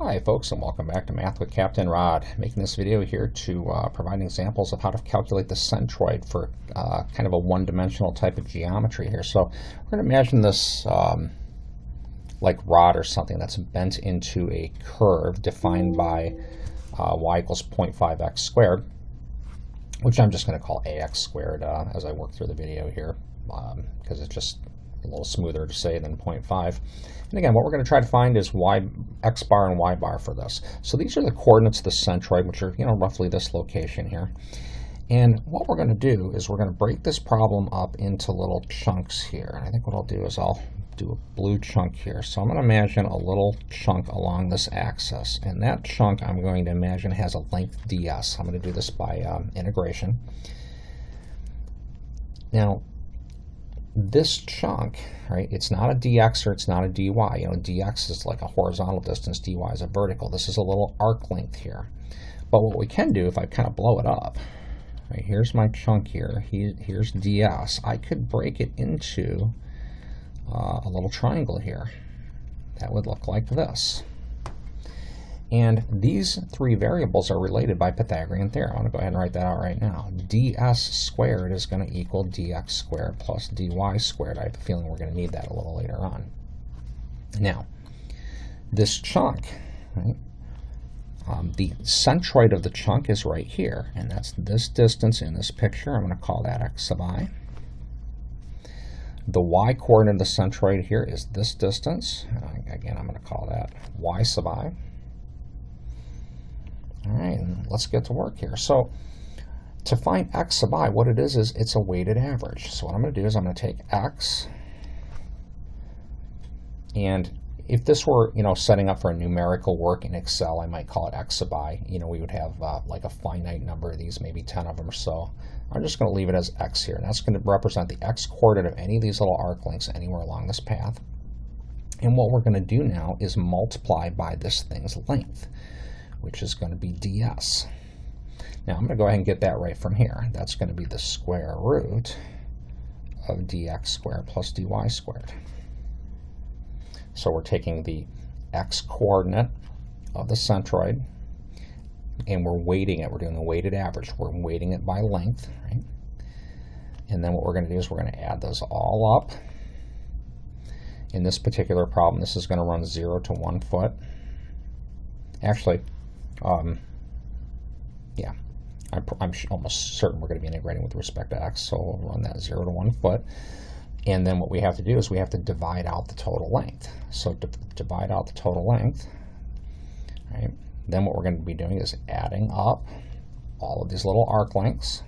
Hi folks, and welcome back to Math with Captain Rod. Making this video here to provide examples of how to calculate the centroid for kind of a one-dimensional type of geometry here. So we're going to imagine this like rod or something that's bent into a curve defined by y equals 0.5x squared, which I'm just going to call ax squared as I work through the video here, because it's just a little smoother to say than 0.5. And again, what we're going to try to find is x bar and y bar for this. So these are the coordinates of the centroid, which are, roughly this location here. And what we're going to do is we're going to break this problem up into little chunks here. I think what I'll do is I'll do a blue chunk here. So I'm going to imagine a little chunk along this axis. And that chunk I'm going to imagine has a length ds. I'm going to do this by integration. Now, this chunk, right, it's not a dx or it's not a dy. Dx is like a horizontal distance, dy is a vertical. This is a little arc length here. But what we can do, if I kind of blow it up, right, here's my chunk here, here's ds. I could break it into a little triangle here. That would look like this. And these three variables are related by Pythagorean theorem. I'm going to go ahead and write that out right now. ds squared is going to equal dx squared plus dy squared. I have a feeling we're going to need that a little later on. Now, this chunk, right, the centroid of the chunk is right here, and that's this distance in this picture. I'm going to call that x sub I. The y coordinate of the centroid here is this distance. Again, I'm going to call that y sub I. All right, let's get to work here. So to find x sub I, what it is it's a weighted average. So what I'm going to do is I'm going to take x, and if this were, setting up for a numerical work in Excel, I might call it x sub I. We would have like a finite number of these, maybe 10 of them or so. I'm just going to leave it as x here, and that's going to represent the x coordinate of any of these little arc lengths anywhere along this path. And what we're going to do now is multiply by this thing's length, which is going to be ds. Now I'm going to go ahead and get that right from here. That's going to be the square root of dx squared plus dy squared. So we're taking the x coordinate of the centroid, and we're weighting it. We're doing a weighted average. We're weighting it by length, right? And then what we're going to do is we're going to add those all up. In this particular problem, this is going to run 0 to 1 foot. Actually, yeah, I'm almost certain we're going to be integrating with respect to x, so we'll run that 0 to 1 foot. And then what we have to do is we have to divide out the total length. So to divide out the total length, right, then what we're going to be doing is adding up all of these little arc lengths.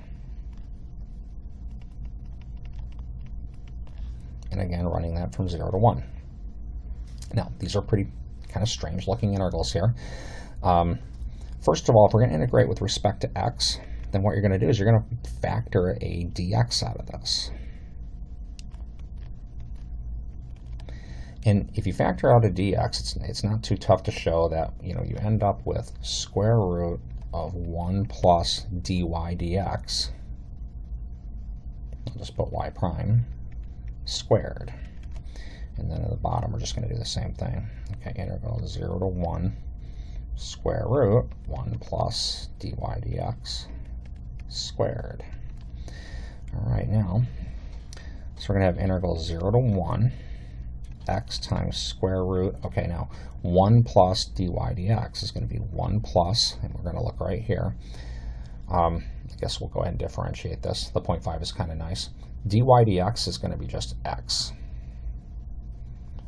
And again, running that from 0 to 1. Now, these are pretty kind of strange looking integrals here. First of all, if we're going to integrate with respect to x, then what you're going to do is you're going to factor a dx out of this. And if you factor out a dx, it's not too tough to show that you end up with square root of 1 plus dy dx. I'll just put y prime squared. And then at the bottom, we're just going to do the same thing. Okay, integral 0 to 1 square root 1 plus dy dx squared. All right, now, so we're going to have integral 0 to 1 x times square root. Okay, now 1 plus dy dx is going to be 1 plus, and we're going to look right here. I guess we'll go ahead and differentiate this. The 0.5 is kind of nice. Dy dx is going to be just x.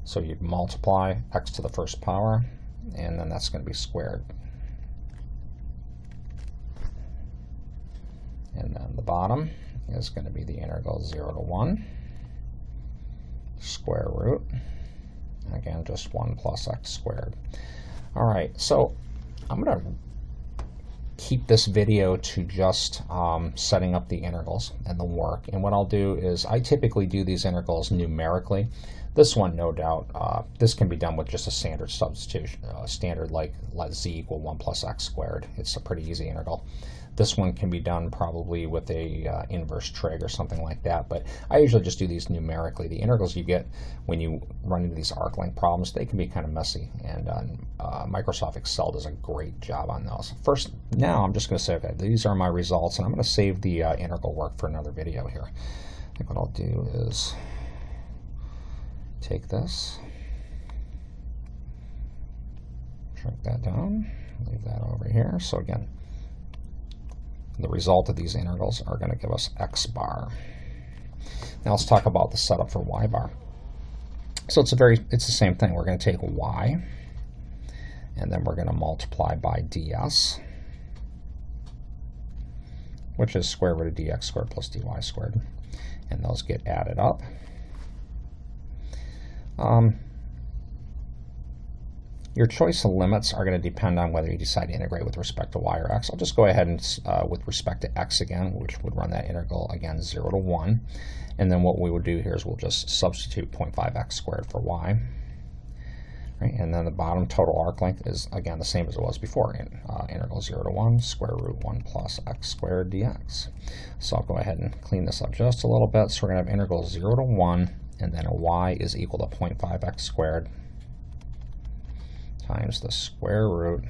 So you multiply x to the first power, and then that's going to be squared. And then the bottom is going to be the integral 0 to 1 square root, again, just 1 plus x squared. All right, so I'm going to keep this video to just setting up the integrals and the work. And what I'll do is I typically do these integrals numerically. This one, no doubt, this can be done with just a standard substitution, standard like let z equal 1 plus x squared. It's a pretty easy integral. This one can be done probably with a inverse trig or something like that, but I usually just do these numerically. The integrals you get when you run into these arc length problems, they can be kind of messy, and Microsoft Excel does a great job on those. First, now I'm just going to say, okay, these are my results, and I'm going to save the integral work for another video here. I think what I'll do is take this, shrink that down, leave that over here. So again, the result of these integrals are going to give us x bar. Now let's talk about the setup for y bar. So it's the same thing. We're going to take y, and then we're going to multiply by ds, which is square root of dx squared plus dy squared, and those get added up. Your choice of limits are going to depend on whether you decide to integrate with respect to y or x. I'll just go ahead and with respect to x again, which would run that integral again 0 to 1. And then what we would do here is we'll just substitute 0.5x squared for y. Right? And then the bottom total arc length is again the same as it was before. Integral 0 to 1 square root 1 plus x squared dx. So I'll go ahead and clean this up just a little bit. So we're going to have integral 0 to 1, and then y is equal to 0.5x squared times the square root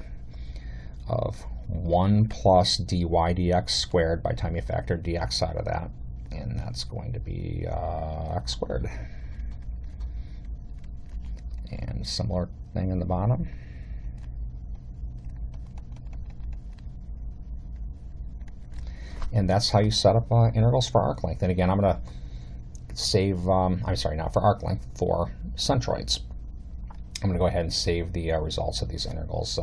of 1 plus dy dx squared by the time you factor dx out of that, and that's going to be x squared. And similar thing in the bottom. And that's how you set up integrals for arc length. And again, I'm going to save, I'm sorry, not for arc length, for centroids. I'm going to go ahead and save the results of these integrals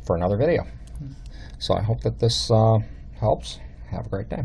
for another video. So I hope that this helps. Have a great day.